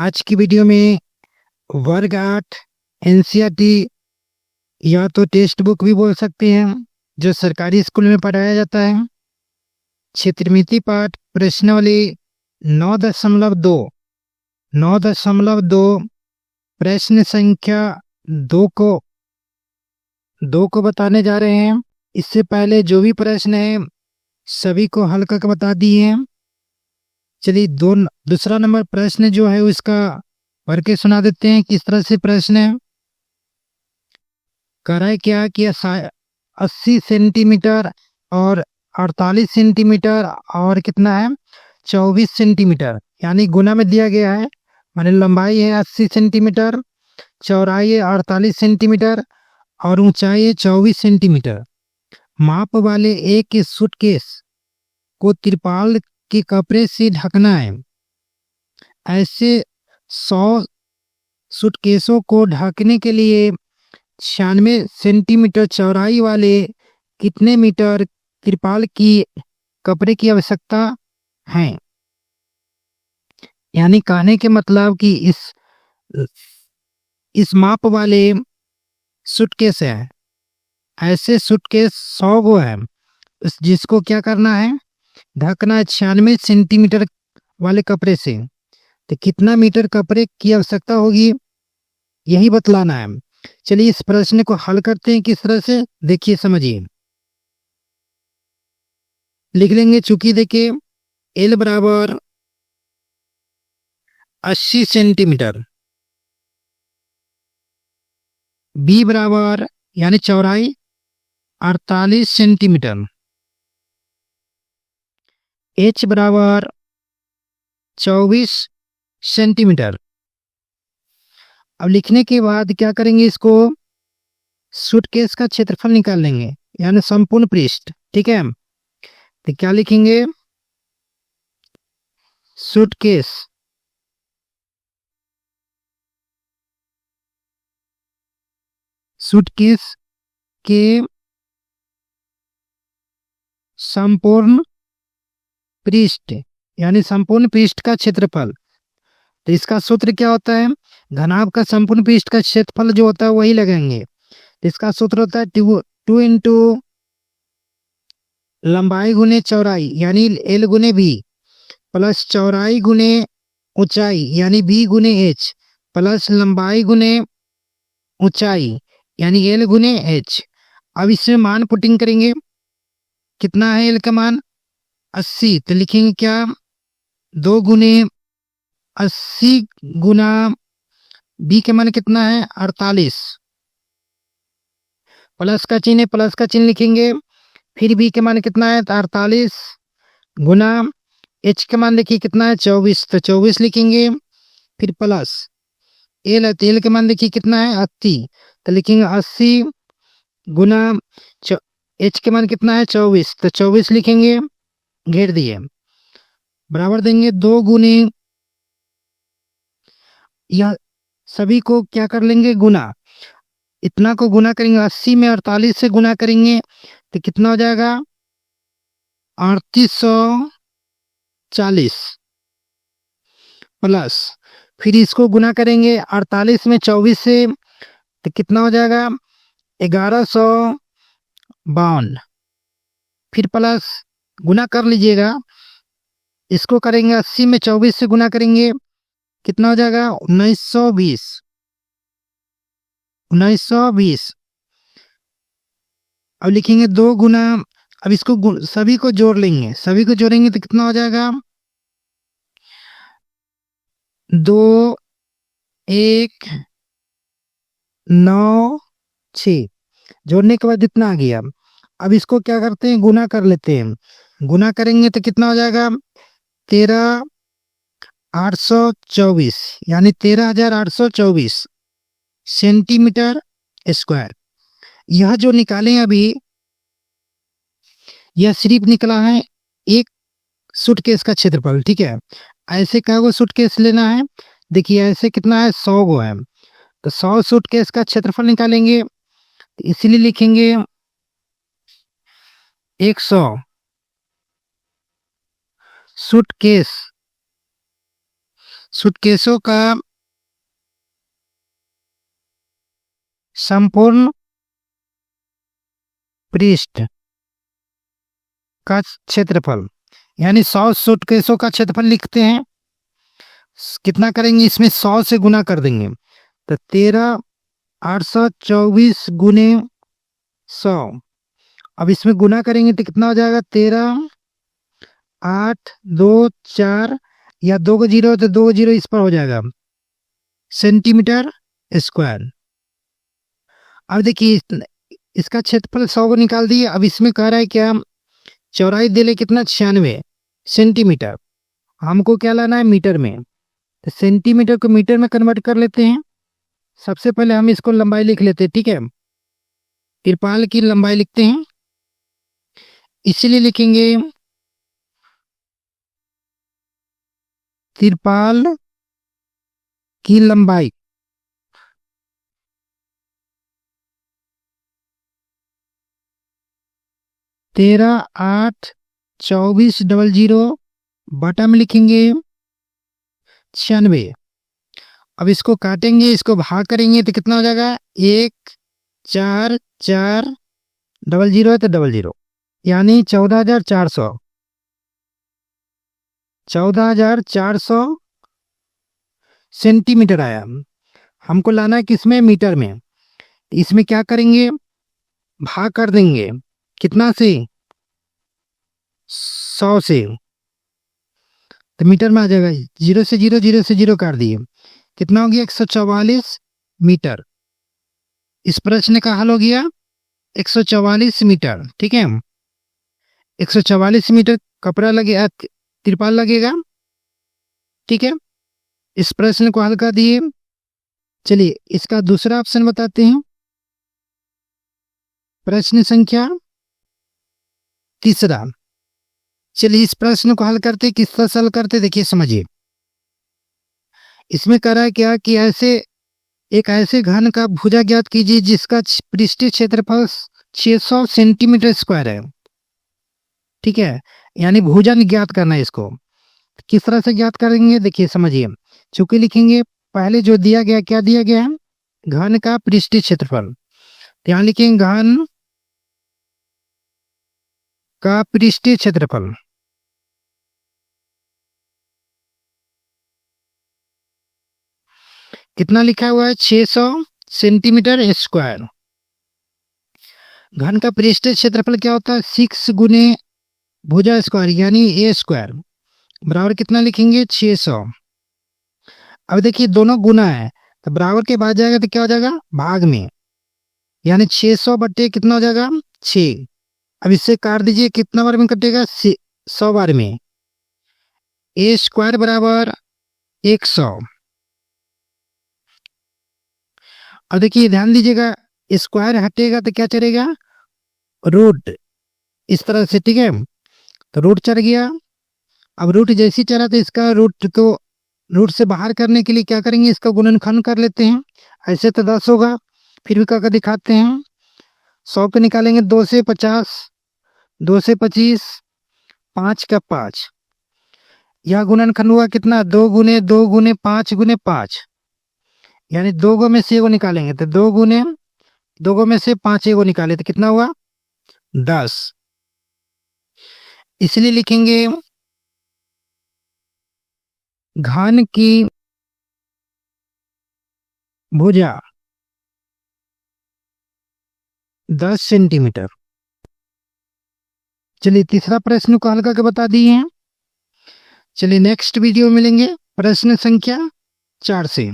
आज की वीडियो में वर्ग 8 एनसीईआरटी या तो टेक्स्ट बुक भी बोल सकते हैं जो सरकारी स्कूल में पढ़ाया जाता है। क्षेत्रमिति पाठ प्रश्नावली 9.2 प्रश्न संख्या 2 को बताने जा रहे हैं। इससे पहले जो भी प्रश्न है सभी को हल करके बता दिए हैं। चलिए दूसरा नंबर प्रश्न जो है उसका पढ़ के सुना देते हैं। किस तरह से प्रश्न है, कराए क्या कि 80 सेंटीमीटर और 48 सेंटीमीटर और कितना है 24 सेंटीमीटर, यानी गुना में दिया गया है। माने लंबाई है 80 सेंटीमीटर, चौड़ाई है 48 सेंटीमीटर और ऊंचाई है 24 सेंटीमीटर। माप वाले एक सूटकेस को तिरपाल के कपड़े से ढकना है। ऐसे 100 सूटकेसों को ढकने के लिए 96 सेंटीमीटर चौड़ाई वाले कितने मीटर तिरपाल की कपड़े की आवश्यकता है। यानी कहने के मतलब कि इस माप वाले सूटकेस है, ऐसे सूटकेस 100 गो है, जिसको क्या करना है, ढकना है 96 सेंटीमीटर वाले कपड़े से। तो कितना मीटर कपड़े की आवश्यकता होगी यही बतलाना है। चलिए इस प्रश्न को हल करते हैं। किस तरह से, देखिए समझिए। लिख लेंगे, चूंकि देखिए एल बराबर 80 सेंटीमीटर, बी बराबर यानी चौड़ाई 48 सेंटीमीटर, एच बराबर 24 सेंटीमीटर। अब लिखने के बाद क्या करेंगे, इसको सूटकेस का क्षेत्रफल निकाल लेंगे, यानी संपूर्ण पृष्ठ। ठीक है, तो क्या लिखेंगे, सूटकेस के संपूर्ण पृष्ठ, यानी संपूर्ण पृष्ठ का क्षेत्रफल। तो इसका सूत्र क्या होता है, घनाभ का संपूर्ण पृष्ठ का क्षेत्रफल जो होता है वही लगाएंगे। तो इसका सूत्र होता है 2 इंटू लंबाई गुने चौड़ाई यानी एल गुने बी, प्लस चौड़ाई गुने ऊंचाई यानी बी गुने एच, प्लस लंबाई गुने ऊंचाई यानी एल गुने एच। अब इसमें मान पुटिंग करेंगे, कितना है एल का मान 80, तो लिखेंगे क्या 2 गुने 80 गुना बी के मान कितना है 48, प्लस का चिन्ह है, प्लस का चिन्ह लिखेंगे। फिर बी के मान कितना है 48 गुना एच के मान देखिए कितना है 24, तो 24 लिखेंगे। फिर प्लस एल है, तो एल के मान देखिए कितना है 80, तो लिखेंगे 80 गुना एच के मान कितना है 24, तो 24 लिखेंगे, घेर दिए, बराबर देंगे 2 गुने, यह सभी को क्या कर लेंगे गुना, इतना को गुना करेंगे 80 में 48 से गुना करेंगे तो कितना हो जाएगा 3840, प्लस फिर इसको गुना करेंगे 48 में 24 से तो कितना हो जाएगा 1152, फिर प्लस गुना कर लीजिएगा, इसको करेंगे 80 में 24 से गुना करेंगे कितना हो जाएगा 1920। अब लिखेंगे 2 गुना, अब इसको सभी को जोड़ लेंगे, सभी को जोड़ेंगे तो कितना हो जाएगा 2 1 9 6, जोड़ने के बाद इतना आ गया। अब इसको क्या करते हैं गुना कर लेते हैं, गुना करेंगे तो कितना हो जाएगा 13,824 यानी 13,824 सेंटीमीटर स्क्वायर। यह जो निकालें अभी, यह सिर्फ निकला है एक सूटकेस का क्षेत्रफल। ठीक है, ऐसे कै गो सूटकेस लेना है, देखिए ऐसे कितना है 100 गो है, तो 100 सूटकेस का क्षेत्रफल निकालेंगे, तो इसलिए लिखेंगे 100 सूटकेस सूटकेसों का संपूर्ण पृष्ठ का क्षेत्रफल, यानी 100 सूटकेसों का क्षेत्रफल लिखते हैं। कितना करेंगे, इसमें 100 से गुना कर देंगे तो 13,824 गुने 100। अब इसमें गुना करेंगे तो कितना हो जाएगा, 13,824 या 2 को 0 तो 2 0 इस पर हो जाएगा सेंटीमीटर स्क्वायर। अब देखिए इसका क्षेत्रफल 100 को निकाल दिए। अब इसमें कह रहा है क्या, चौड़ाई दे ले कितना, 96 सेंटीमीटर। हमको क्या लाना है, मीटर में। तो सेंटीमीटर को मीटर में कन्वर्ट कर लेते हैं। सबसे पहले हम इसको लंबाई लिख लेते हैं, ठीक है। तिरपाल की लंबाई लिखते हैं, इसलिए लिखेंगे तिरपाल की लंबाई 13,824 बटा में लिखेंगे 96। अब इसको काटेंगे, इसको भाग करेंगे तो कितना हो जाएगा, 1,4,4 है तो 00, यानी 14,400 सेंटीमीटर आया। हमको लाना है किसमें, मीटर में। इसमें क्या करेंगे, भाग कर देंगे कितना से, 100 से, तो मीटर में आ जाएगा। 0 से 0, 0 से 0 काट दिए, कितना हो गया, 144 मीटर। इस प्रश्न का हल हो गया 144 मीटर, ठीक है। 144 मीटर कपड़ा लगेगा, तिरपाल लगेगा, ठीक है। इस प्रश्न को हल कर दिए। चलिए इसका दूसरा ऑप्शन बताते हैं। प्रश्न संख्या 3। चलिए इस प्रश्न को हल करते, किस तरह से हल करते देखिए समझिए। इसमें कह रहा है क्या कि एक ऐसे घन का भुजा ज्ञात कीजिए जिसका पृष्ठीय क्षेत्रफल 600 सेंटीमीटर स्क्वायर है, ठीक है। यानी भुजा ज्ञात करना है। इसको किस तरह से ज्ञात करेंगे देखिए समझिए। चूंकि लिखेंगे पहले जो दिया गया, क्या दिया गया है, घन का पृष्ठीय क्षेत्रफल। तो यहाँ लिखेंगे घन का पृष्ठीय क्षेत्रफल, कितना लिखा हुआ है, 600 सेंटीमीटर स्क्वायर। घन का पृष्ठीय क्षेत्रफल क्या होता है, 6 गुने भुजा स्क्वायर यानी ए स्क्वायर बराबर कितना लिखेंगे, 600। अब देखिए दोनों गुना है तो बराबर के बाद जाएगा तो क्या हो जाएगा, भाग में, यानी 600 बट्टे कितना हो जाएगा, 6। अब इससे काट दीजिए, कितना बार में कटेगा, 100 बार में। ए स्क्वायर बराबर 100। अब देखिए ध्यान दीजिएगा, स्क्वायर हटेगा तो क्या चलेगा, रूट, इस तरह से, ठीक है। तो रूट चढ़ गया। अब रूट जैसी चला तो इसका रूट से बाहर करने के लिए क्या करेंगे, इसका गुणनखंड कर लेते हैं। ऐसे तो 10 होगा, फिर भी करके दिखाते हैं। 100 को निकालेंगे 2 से 50, 2 से 25, 5 का 5। यह गुणनखंड हुआ कितना, 2 गुने 2 गुने 5 गुने 5, यानी 2 गो में से एगो निकालेंगे तो 2 गुने 2 गो में से 5 एगो निकाले तो कितना हुआ, 10। इसलिए लिखेंगे घन की भुजा 10 सेंटीमीटर। चलिए तीसरा प्रश्न को हल करके बता दिए हैं। चलिए नेक्स्ट वीडियो में मिलेंगे प्रश्न संख्या 4 से।